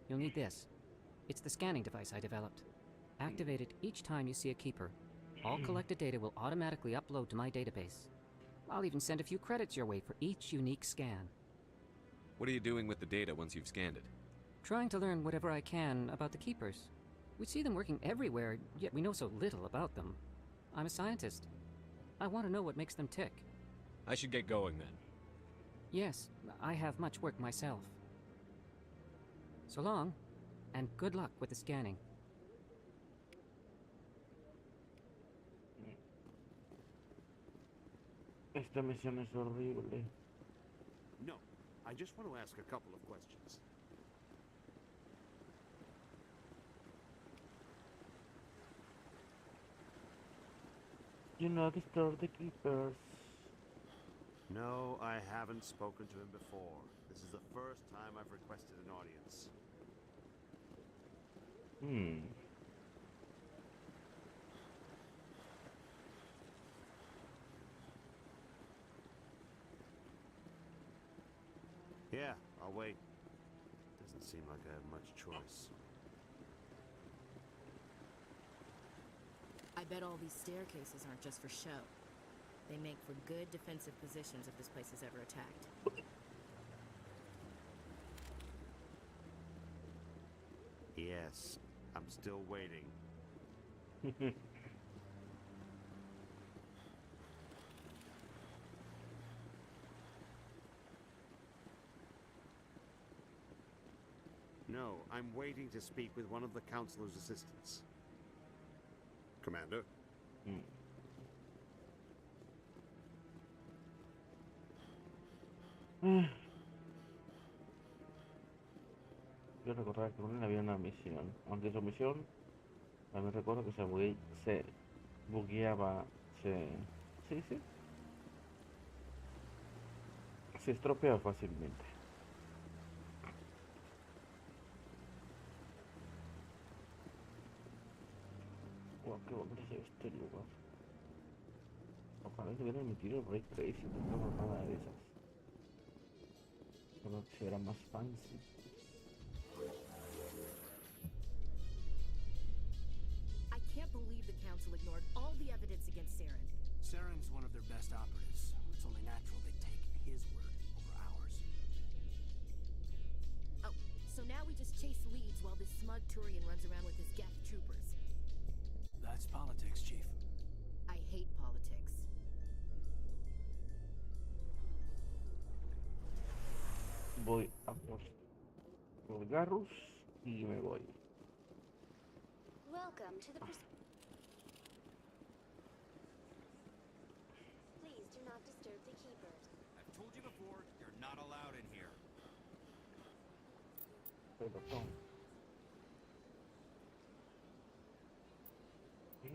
You'll need this. It's the scanning device I developed. Activate it each time you see a Keeper. All collected data will automatically upload to my database. I'll even send a few credits your way for each unique scan. What are you doing with the data once you've scanned it? Trying to learn whatever I can about the Keepers. We see them working everywhere, yet we know so little about them. I'm a scientist. I want to know what makes them tick. I should get going then. Yes, I have much work myself. So long, and good luck with the scanning. Esta misión es horrible. No, I just want to ask a couple of questions. Do not disturb the Keepers. No, I haven't spoken to him before. This is the first time I've requested an audience. Yeah, I'll wait. Doesn't seem like I have much choice. I bet all these staircases aren't just for show. They make for good defensive positions if this place is ever attacked. Yes, I'm still waiting. No, I'm waiting to speak with one of the Councilor's assistants. Commander? Quiero recordar que con él había una misión. Aunque su misión, también recuerdo que se bugueaba, se estropea fácilmente. Wow, qué bonito se ve este lugar. Ojalá se hubiera emitido el Ray Tracing, no tengo nada de esas. Solo que se era más fancy. I can't believe the Council ignored all the evidence against Saren. Saren's one of their best operatives. It's only natural they take his word over ours. Oh, so now we just chase leads while this smug Turian runs around with his Geth troopers. That's politics, Chief. I hate politics. Voy a por los garros y me voy. Welcome to the Please do not disturb the Keepers. I've told you before, you're not allowed in here.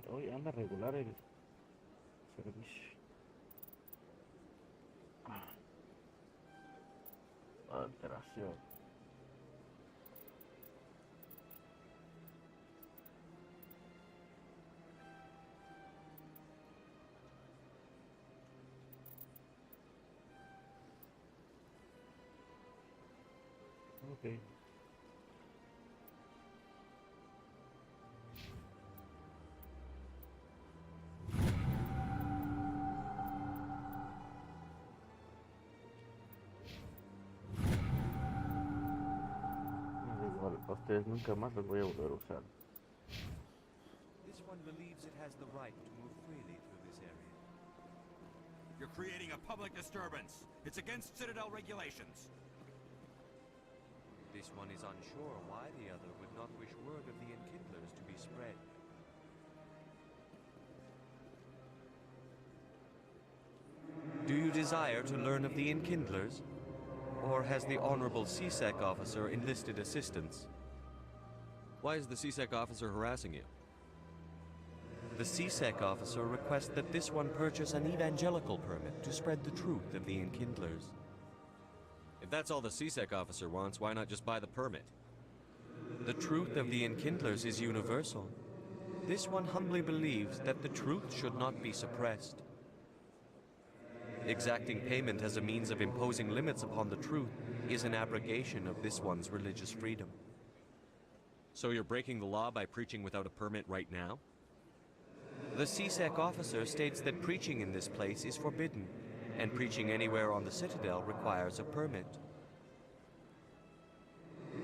Hoy anda regular el servicio. Alteración. Okay. ustedes nunca más los voy a volver a usar. This one believes it has the right to move freely through this area. You're creating a public disturbance. It's against Citadel regulations. This one is unsure why the other would not wish word of the Enkindlers to be spread. Do you desire to learn of the Enkindlers? Or has the Honorable CSEC officer enlisted assistance? Why is the CSEC officer harassing you? The CSEC officer requests that this one purchase an evangelical permit to spread the truth of the Enkindlers. If that's all the CSEC officer wants, why not just buy the permit? The truth of the Enkindlers is universal. This one humbly believes that the truth should not be suppressed. Exacting payment as a means of imposing limits upon the truth is an abrogation of this one's religious freedom. So you're breaking the law by preaching without a permit right now? The CSEC officer states that preaching in this place is forbidden, and preaching anywhere on the Citadel requires a permit.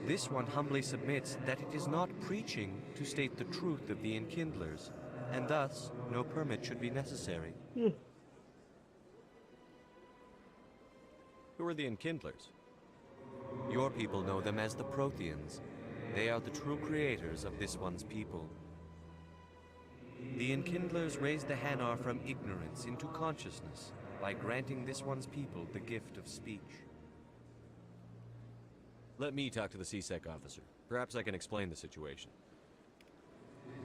This one humbly submits that it is not preaching to state the truth of the Enkindlers, and thus no permit should be necessary. Who are the Enkindlers? Your people know them as the Protheans. They are the true creators of this one's people. The Enkindlers raised the Hanar from ignorance into consciousness by granting this one's people the gift of speech. Let me talk to the CSEC officer. Perhaps I can explain the situation.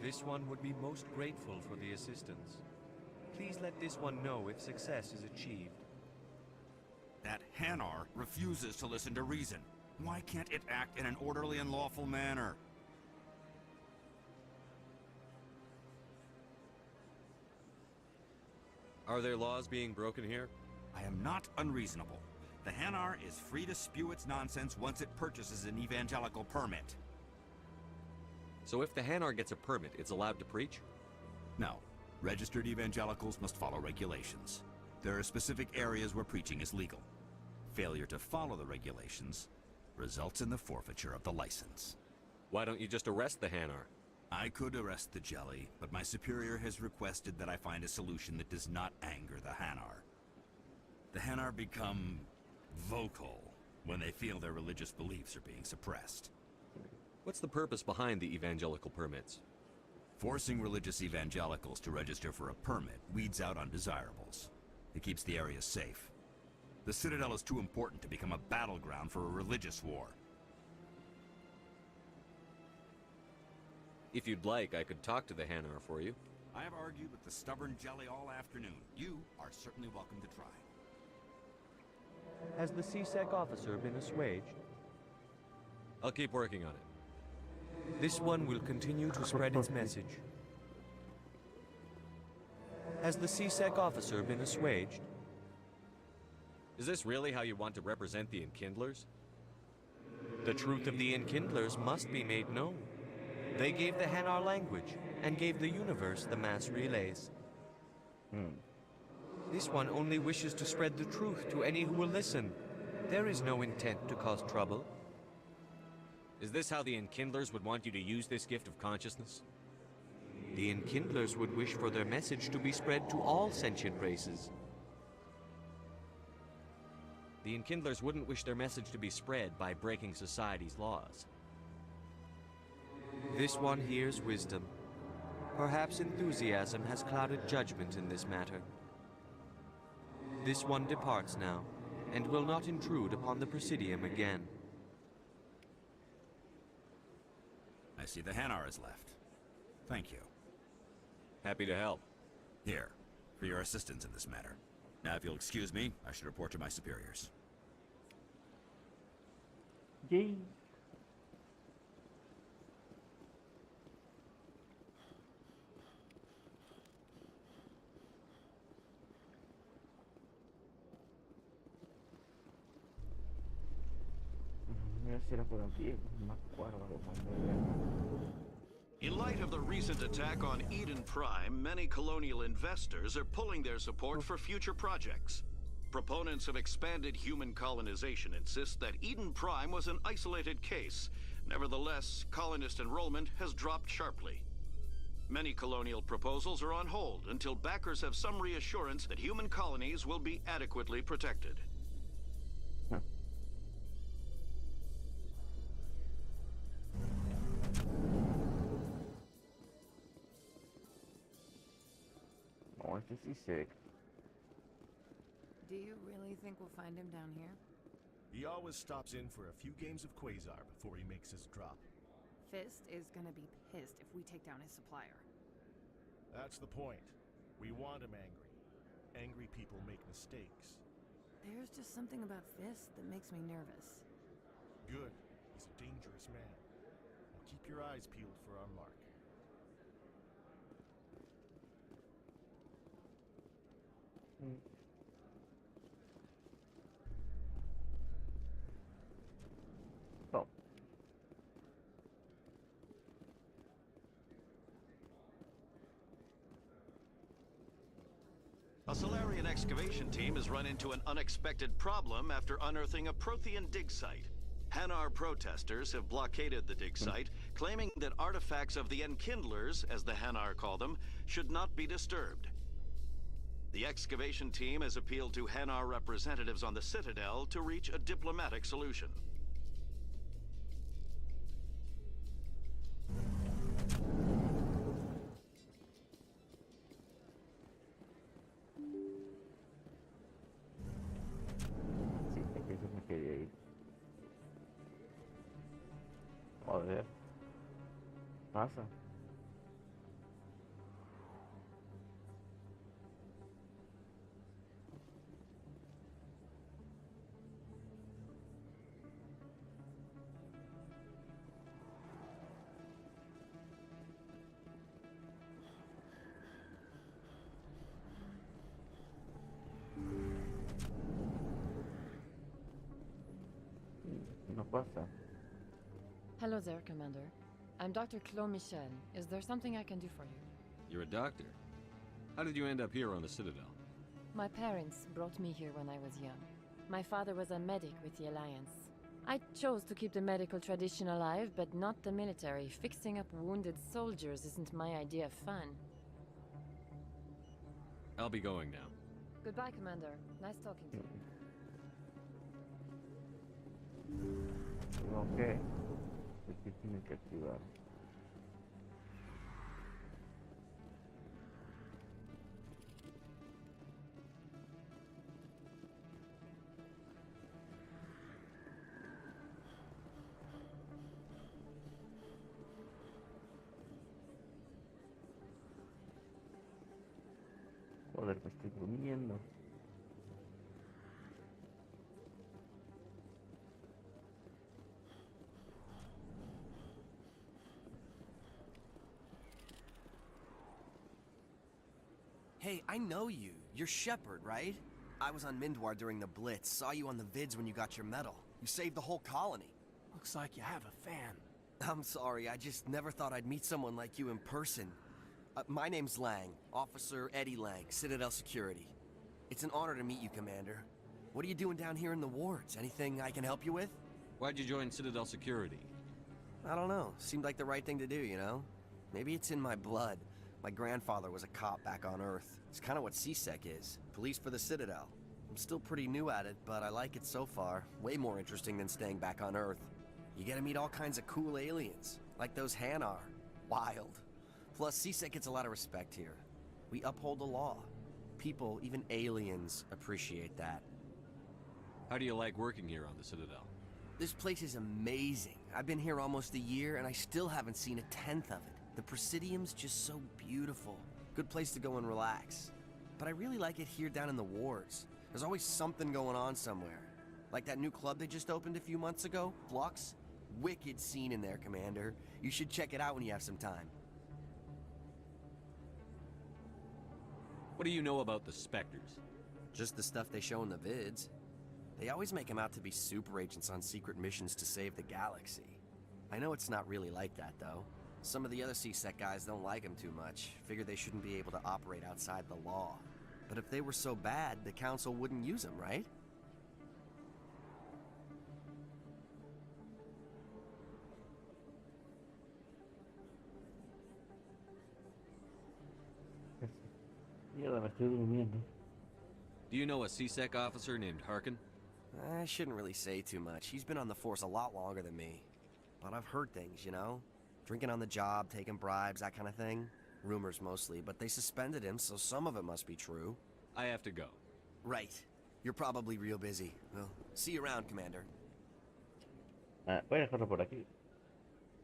This one would be most grateful for the assistance. Please let this one know if success is achieved. That Hanar refuses to listen to reason. Why can't it act in an orderly and lawful manner? Are there laws being broken here? I am not unreasonable. The Hanar is free to spew its nonsense once it purchases an evangelical permit. So if the Hanar gets a permit, it's allowed to preach? No. Registered evangelicals must follow regulations. There are specific areas where preaching is legal. Failure to follow the regulations results in the forfeiture of the license. Why don't you just arrest the Hanar? I could arrest the jelly, but my superior has requested that I find a solution that does not anger the Hanar. The Hanar become vocal when they feel their religious beliefs are being suppressed. What's the purpose behind the evangelical permits? Forcing religious evangelicals to register for a permit weeds out undesirables. It keeps the area safe. The Citadel is too important to become a battleground for a religious war. If you'd like, I could talk to the Hanar for you. I have argued with the stubborn jelly all afternoon. You are certainly welcome to try. Has the CSEC officer been assuaged? I'll keep working on it. This one will continue to spread its message. Has the CSEC officer been assuaged? Is this really how you want to represent the Enkindlers? The truth of the Enkindlers must be made known. They gave the Hanar language, and gave the universe the mass relays. This one only wishes to spread the truth to any who will listen. There is no intent to cause trouble. Is this how the Enkindlers would want you to use this gift of consciousness? The Enkindlers would wish for their message to be spread to all sentient races. The Enkindlers wouldn't wish their message to be spread by breaking society's laws. This one hears wisdom. Perhaps enthusiasm has clouded judgment in this matter. This one departs now, and will not intrude upon the Presidium again. I see the Hanar is left. Thank you. Happy to help. Here, for your assistance in this matter. Now, if you'll excuse me, I should report to my superiors. Yay. In light of the recent attack on Eden Prime, many colonial investors are pulling their support for future projects. Proponents of expanded human colonization insist that Eden Prime was an isolated case, Nevertheless, colonist enrollment has dropped sharply. Many colonial proposals are on hold until backers have some reassurance that human colonies will be adequately protected. Oh, este sí sick. Do you really think we'll find him down here? He always stops in for a few games of Quasar before he makes his drop. Fist is gonna be pissed if we take down his supplier. That's the point. We want him angry. Angry people make mistakes. There's just something about Fist that makes me nervous. Good. He's a dangerous man. Now keep your eyes peeled for our mark. Oh. A Solarian excavation team has run into an unexpected problem after unearthing a Prothean dig site. Hanar protesters have blockaded the dig site, claiming that artifacts of the Enkindlers, as the Hanar call them, should not be disturbed. The excavation team has appealed to Hanar representatives on the Citadel to reach a diplomatic solution. Sí, es que eso me quería ir. Joder. Pasa. No pasa. Hello there, Commander. I'm Dr. Claude Michel. Is there something I can do for you? You're a doctor. How did you end up here on the Citadel? My parents brought me here when I was young. My father was a medic with the Alliance. I chose to keep the medical tradition alive, but not the military. Fixing up wounded soldiers isn't my idea of fun. I'll be going now. Goodbye, Commander. Nice talking to you. Ok. Aquí tiene que activar. Joder, me estoy durmiendo. Hey, I know you. You're Shepard, right? I was on Mindwar during the Blitz. Saw you on the vids when you got your medal. You saved the whole colony. Looks like you have a fan. I'm sorry, I just never thought I'd meet someone like you in person. My name's Lang, Officer Eddie Lang, Citadel Security. It's an honor to meet you, Commander. What are you doing down here in the wards? Anything I can help you with? Why'd you join Citadel Security? I don't know. Seemed like the right thing to do, you know? Maybe it's in my blood. My grandfather was a cop back on Earth. It's kind of what CSEC is. Police for the Citadel. I'm still pretty new at it, but I like it so far. Way more interesting than staying back on Earth. You get to meet all kinds of cool aliens, like those Hanar. Wild. Plus, CSEC gets a lot of respect here. We uphold the law. People, even aliens, appreciate that. How do you like working here on the Citadel? This place is amazing. I've been here almost a year, and I still haven't seen a tenth of it. The Presidium's just so beautiful. Good place to go and relax. But I really like it here down in the wards. There's always something going on somewhere. Like that new club they just opened a few months ago, Flux. Wicked scene in there, Commander. You should check it out when you have some time. What do you know about the Spectres? Just the stuff they show in the vids. They always make them out to be super agents on secret missions to save the galaxy. I know it's not really like that, though. Some of the other CSEC guys don't like them too much. Figure they shouldn't be able to operate outside the law. But if they were so bad, the Council wouldn't use them, right? Mierda, me estoy durmiendo. Do you know a CSEC officer named Harkin? I shouldn't really say too much. He's been on the force a lot longer than me. But I've heard things, you know? Drinking on the job, taking bribes, that kind of thing. Rumors mostly, but they suspended him, so some of it must be true. I have to go. Right. You're probably real busy. Well, see you around, Commander. Voy a dejarlo por aquí.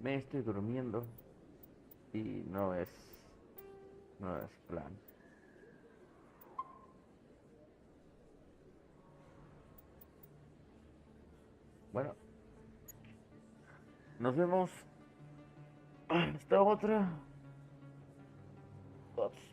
Me estoy durmiendo y no es plan. Bueno, nos vemos hasta otra. Ups.